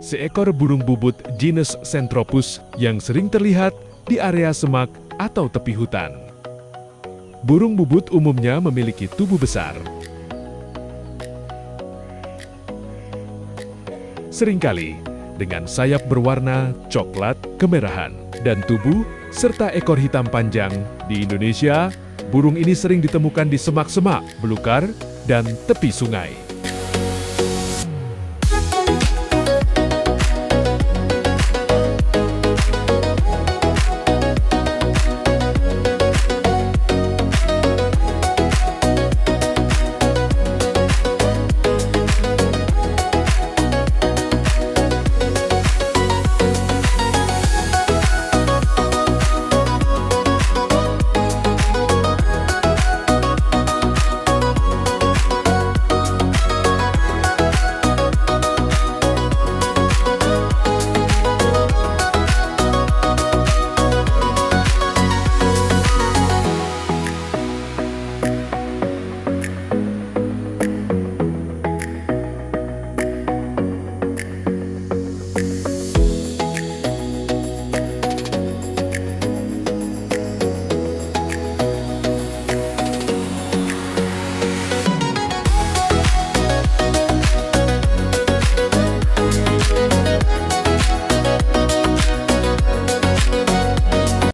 seekor burung bubut genus Centropus yang sering terlihat di area semak atau tepi hutan. Burung bubut umumnya memiliki tubuh besar. Seringkali dengan sayap berwarna coklat kemerahan dan tubuh serta ekor hitam panjang, di Indonesia, burung ini sering ditemukan di semak-semak, belukar, dan tepi sungai.